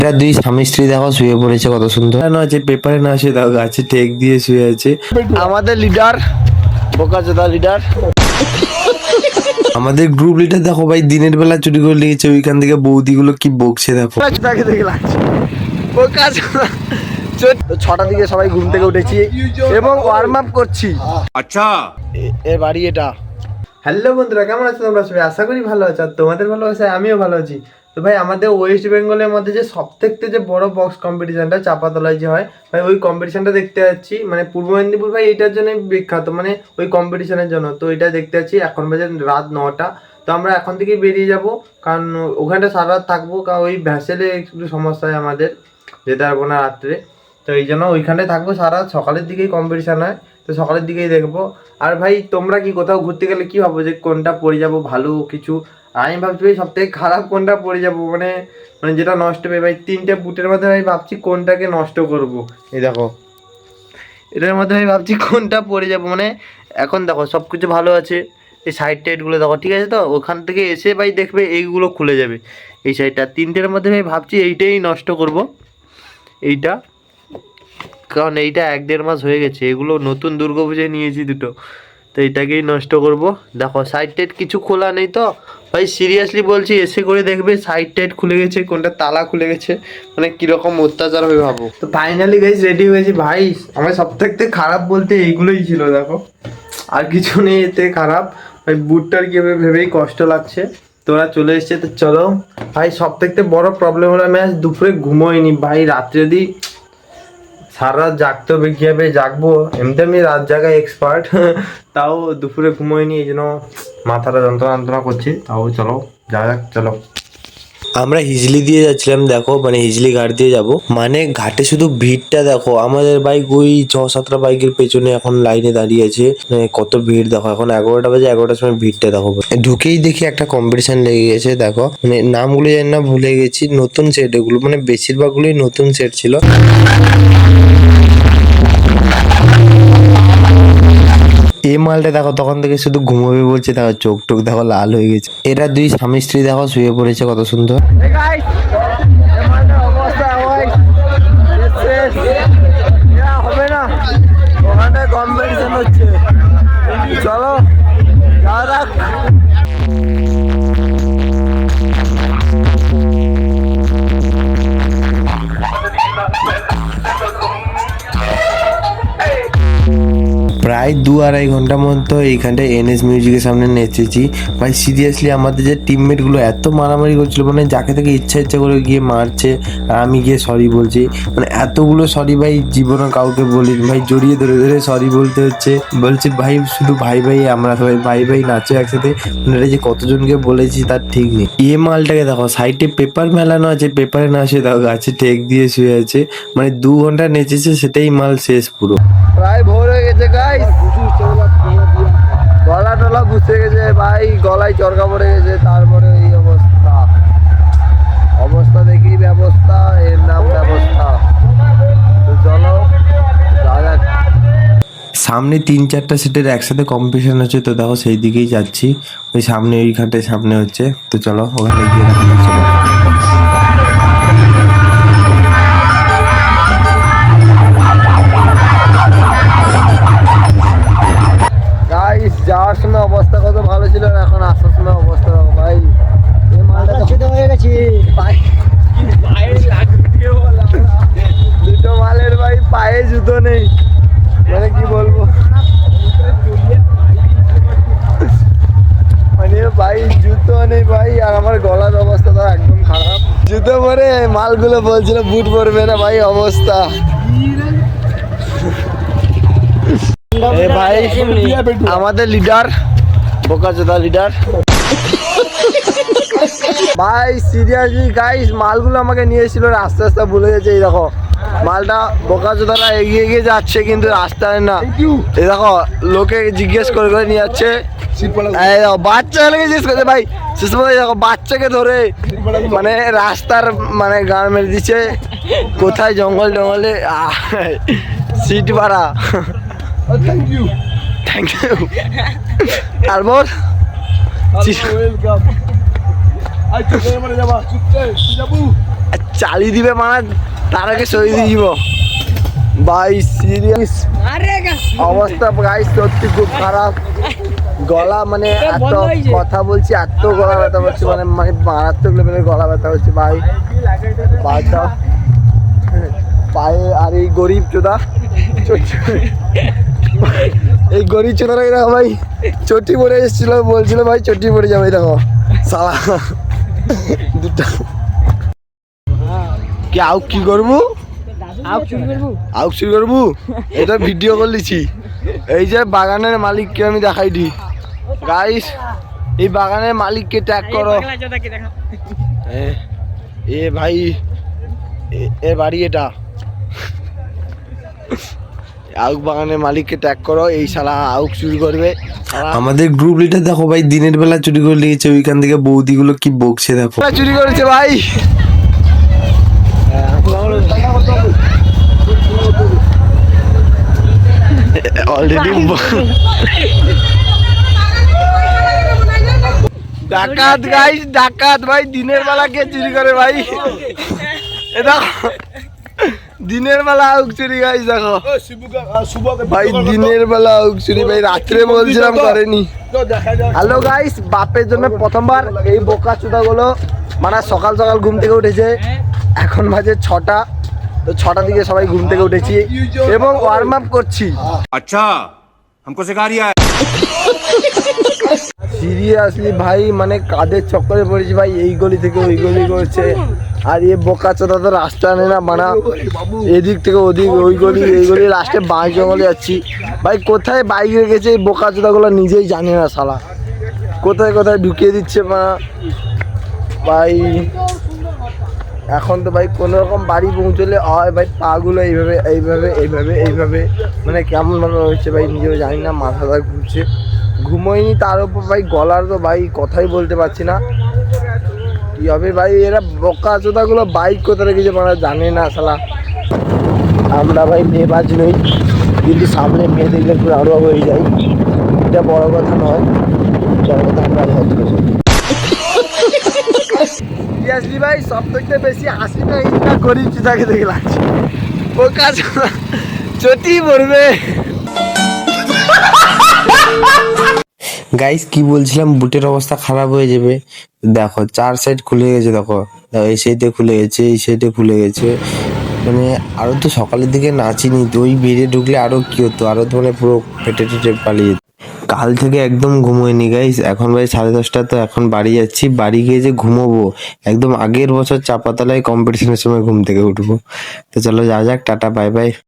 এরা দুই স্বামী স্ত্রী দেখো শুয়ে পড়েছে কত সুন্দর না আছে পেপারে না শুয়ে দেখো গাছে টেক দিয়ে শুয়ে আছে আমাদের লিডার বোকাচোদা লিডার আমাদের গ্রুপ লিডার দেখো ভাই দিনের বেলা চুরি করে নিয়েছে ওইখান থেকে বৌদিগুলো কি বকছে দেখো। তাকে দেখে লাগছে বোকাচোদা। তো 6টার দিকে সবাই ঘুম থেকে উঠেছি এবং ওয়ার্ম আপ করছি। আচ্ছা এর বাড়ি এটা। হ্যালো বন্ধুরা, কেমন আছো তোমরা সবাই? আশা করি ভালো আছো, আর তোমাদের ভালোবাসায় আমিও ভালো আছি। তো ভাই আমাদের ওয়েস্ট বেঙ্গলের মধ্যে যে সবথেকে যে বড় বক্স কম্পিটিশনটা চাপাতলায় যে হয় ভাই, ওই কম্পিটিশনটা দেখতে যাচ্ছি। মানে পূর্ব মেদিনীপুর ভাই এইটার জন্য বিখ্যাত, মানে ওই কম্পিটিশনের জন্য। তো এটা দেখতে যাচ্ছি, এখন বাজে রাত 9টা। তো আমরা এখন থেকেই বেরিয়ে যাব, কারণ ওখানটা সারা রাত থাকবো, কারণ ওই ভ্যাসেলে একটু সমস্যা হয় আমাদের, যেতে পারবো না রাত্রে। তো এই জন্য ওইখানে থাকবো সারা রাত, সকালের দিকেই কম্পিটিশান হয়, তো সকালের দিকেই দেখবো। আর ভাই তোমরা কি কোথাও ঘুরতে গেলে কি ভাবো যে কোনটা পরে যাবো ভালো কিছু? আমি ভাবছি ভাই সব থেকে খারাপ কোনটা পরে যাবো, মানে মানে যেটা নষ্ট হবে ভাই। 3টে বুটের মধ্যে ভাই ভাবছি কোনটাকে নষ্ট করব। এই দেখো এটার মধ্যে ভাই ভাবছি কোনটা পরে যাবো। মানে এখন দেখো সব কিছু ভালো আছে, এই সাইড টাইডগুলো দেখো ঠিক আছে, তো ওখান থেকে এসে ভাই দেখবে এইগুলো খুলে যাবে এই সাইডটা। 3টের মধ্যে ভাই ভাবছি এইটাই নষ্ট করব, এইটা। কারণ এইটা 1-1.5 মাস হয়ে গেছে, এগুলো নতুন দুর্গাপূজায় নিয়েছি দুটো, তো এইটাকেই নষ্ট করব। দেখো সাইড টাইড কিছু খোলা নেই তো ভাই, সিরিয়াসলি বলছি, এসে করে দেখবে সাইড টাইড খুলে গেছে, কোনটা তালা খুলে গেছে, মানে কীরকম অত্যাচার হবে ভাবো। তো ফাইনালি গাইস রেডি হয়েছি ভাই। আমার সব থেকে খারাপ বলতে এইগুলোই ছিল, দেখো আর কিছু নেই এতে খারাপ ভাই। বুটটার কি ভেবেই কষ্ট লাগছে। তোরা চলে এসছে, তো চলো ভাই। সব থেকে বড় প্রবলেম হলো আমি আজ দুপুরে ঘুমোইনি ভাই। রাত্রে যদি সারা রাত জাগতে হবে, কীভাবে জাগবো? এমনিতে আমি রাত জাগায় এক্সপার্ট, তাও দুপুরে ঘুমোইনি, এই জন্য মাথাটা যন্ত্রণা করছি। তাও চলো যা যাক, চলো। আমরা হিজলি দিয়ে যাচ্ছিলাম দেখো, মানে হিজলি ঘাট দিয়ে যাব, মানে ঘাটে শুধু ভিড়টা দেখো। আমাদের বাইক ওই 6-7টা বাইকের পেছনে এখন লাইনে দাঁড়িয়ে আছে, মানে কত ভিড় দেখো। এখন 11টা বাজে, 11টার সময় ভিড়টা দেখো। ঢুকেই দেখি একটা কম্পিটিশন লেগে গেছে দেখো, মানে নামগুলো জানি না, ভুলে গেছি। নতুন সেট এগুলো, মানে বেশিরভাগগুলোই নতুন সেট ছিল। এই মালটা দেখো তখন থেকে শুধু ঘুমোবে বলছে, দেখো চোখ টোক দেখো লাল হয়ে গেছে। এরা দুই স্বামী স্ত্রী দেখো শুয়ে পড়েছে কত সুন্দর। হবে না, ওখানটায় কম্পিটিশন হচ্ছে, চলো যাওয়া যাক। প্রায় 2-2.5 ঘন্টার মতো এইখানটায় এনএস মিউজিকের সামনে নেচেছি ভাই। সিরিয়াসলি আমাদের যে টিমমেটগুলো এত মারামারি করছিল, মানে যাকে তাকে ইচ্ছা করে গিয়ে মারছে, আর আমি গিয়ে সরি বলছি। মানে এতগুলো সরি ভাই জীবনে কাউকে বলি ভাই, জড়িয়ে ধরে ধরে সরি বলতে হচ্ছে। বলছি ভাই শুধু ভাই ভাই, আমরা সবাই ভাই ভাই নাচো একসাথে। মানে এটা যে কতজনকে বলেছি তার ঠিক নেই। এ মালটাকে দেখো সাইডে পেপার মেলানো আছে, পেপারে না শুয়ে দেখো গাছে টেক দিয়ে শুয়ে আছে। মানে 2 ঘন্টা নেচেছে, সেটাই মাল শেষ পুরো। প্রায় ভোর হয়ে গেছে গাইস, গলা টলা ঘুষে গেছে ভাই, গলায় চরকা পড়ে গেছে। তারপরে এই অবস্থা, অবস্থা দেখি ব্যবস্থা, এর নাম ব্যবস্থা। তো চলো যা যাক। সামনে 3-4টা সেটের একসাথে কম্পিটিশন হচ্ছে, তো দেখো সেই দিকেই যাচ্ছি। ওই সামনে ওইখানটায় সামনে হচ্ছে, তো চলো ওখানে গিয়ে দেখা চলো। গাইস যাওয়ার সময় অবস্থা কত ভালো ছিল, আর এখন আসার সময় অবস্থা দেখো ভাই। এই মালটা ছোট হয়ে গেছে দুটো মালের ভাই পায়ে জুতো নেই, মানে কি বলবো, মানে ভাই জুতো নেই ভাই। আর আমার গলার অবস্থা তো একদম খারাপ। জুতো পরে মালগুলো বলছিল বুট পরবে না ভাই, অবস্থা। এ ভাই আমাদের লিডার বোকাচোদা লিডার ভাই। সিরিয়াসলি গাইস মালগুলো আমাকে নিয়ে এসেছিল, আস্তে আস্তে ভুলে গেছে। এই দেখো মালটা বোকাচোদারা এগিয়ে এগিয়ে যাচ্ছে, কিন্তু রাস্তায় না। এই দেখো লোকে জিজ্ঞেস করে করে নিয়ে যাচ্ছে। বাচ্চা লেগে জিজ্ঞেস করছে ভাই, শেষ পর্যন্ত দেখো বাচ্চাকে ধরে মানে রাস্তার মানে গান মেরে দিচ্ছে। কোথায় জঙ্গল টঙ্গলে সিট ভাড়া। থ্যাংক ইউ তারপর চালিয়ে দিবে মানে তার আগে সই দিয়ে দিব ভাই। সিরিয়াস অবস্থা গাইস, সত্যি খুব খারাপ। গলা মানে এত কথা বলছি, এত গলা ব্যথা হচ্ছে, মানে মানে মারাত্মক লেভেলের গলা ব্যথা হচ্ছে ভাই। পাটা পায়ে, আর এই গরিব চোদা এই গরিব চোদারা এরা ভাই চটি পড়ে এসেছিল, বলছিল ভাই চটি পড়ে যাবে, দেখো সালা দুটা কি আউক কি করবো, আউক চুরি করবো, এটা ভিডিও করে লিছি। এই যে বাগানের মালিককে আমি দেখাই দি গাইস, এই বাগানের মালিককে ট্যাগ করো। এ ভাই এ বাড়ি এটা, আউক বাগানের মালিককে ট্যাগ করো, এই শালা আউক চুরি করবে। আমাদের গ্রুপ লিডার দেখো ভাই, দিনের বেলা চুরি করে নিয়েছে, ওইখান থেকে বৌদিগুলো কি বকছে দেখো। চুরি করেছে ভাই। অলরেডি ডাকাত গাইস, ডাকাত ভাই, দিনের বেলা কে চুরি করে ভাই? এটা দিনের বেলা আউক চুরি গাইস, দেখো ভাই দিনের বেলা আউক চুরি ভাই, রাত্রে বলছিলাম করেনি। হ্যালো গাইস, বাপের জন্য প্রথমবার এই বোকা চুদা গুলো মানে সকাল সকাল ঘুম থেকে উঠেছে, এখন বাজে 6টা, তো 6টার দিকে সবাই ঘুম থেকে উঠেছি এবং ওয়ার্ম আপ করছি। अच्छा हमको सिखा रिया है। সিরিয়াসলি ভাই, মানে কাদের চক্করে পড়েছি ভাই, এই গলি থেকে ওই গলি করছে, আর এ বোকা চোদা তো রাস্তা নেই না বানা, এদিক থেকে ওদিক, ওই গলি এই গলি, লাস্টে বাঁশ জঙ্গলে যাচ্ছি ভাই। কোথায় বাইক রেখেছে এই বোকা চোদাগুলো নিজেই জানে না শালা, কোথায় কোথায় ঢুকিয়ে দিচ্ছে মানে ভাই। এখন তো ভাই কোনো রকম বাড়ি পৌঁছলে হয় ভাই, পাগুলো এইভাবে এইভাবে এইভাবে এইভাবে মানে কেমন ভাবে হচ্ছে ভাই, নিজেও জানি না, মাথাটা ঘুরছে, ঘুমোয়নি, তার উপর ভাই গলার তো ভাই কথাই বলতে পারছি না কি হবে ভাই। এরা বোকা চোদাগুলো বাইক কোথা রেখেছে মানে জানে না শালা। আমরা ভাই মেয়েবাজ নই, কিন্তু সামনে মেয়ে দেখলে পুরো আরো হয়ে যায়, এটা বড় কথা নয়, বড় কথা আমরা হয়তো সিরিয়াসলি ভাই, সব থেকে বেশি হাসি না এইটা গরিব চুদাকে দেখে লাগছে, বোকা চোদা চটি পড়বে। গাইস কি বলছিলাম, বুটের অবস্থা খারাপ হয়ে যাবে, দেখো 4 সাইড খুলে গেছে, দেখো এই সাইডে খুলে গেছে, এই সাইডে খুলে গেছে, মানে আরো তো সকালের দিকে নাচিনি তো, ওই বেড়ে ঢুকলে আরো কি হতো, আরো তো মানে পুরো পেটে টেটে পালিয়ে যেত। কাল থেকে একদম ঘুমোয়নি গাইস, এখন ভাই 10:30, তো এখন বাড়ি যাচ্ছি, বাড়ি গিয়ে যে ঘুমোবো, একদম আগের বছর চাপাতলায় কম্পিটিশনের সময় ঘুম থেকে উঠবো। তো চলো যা যাক, টাটা বাই বাই।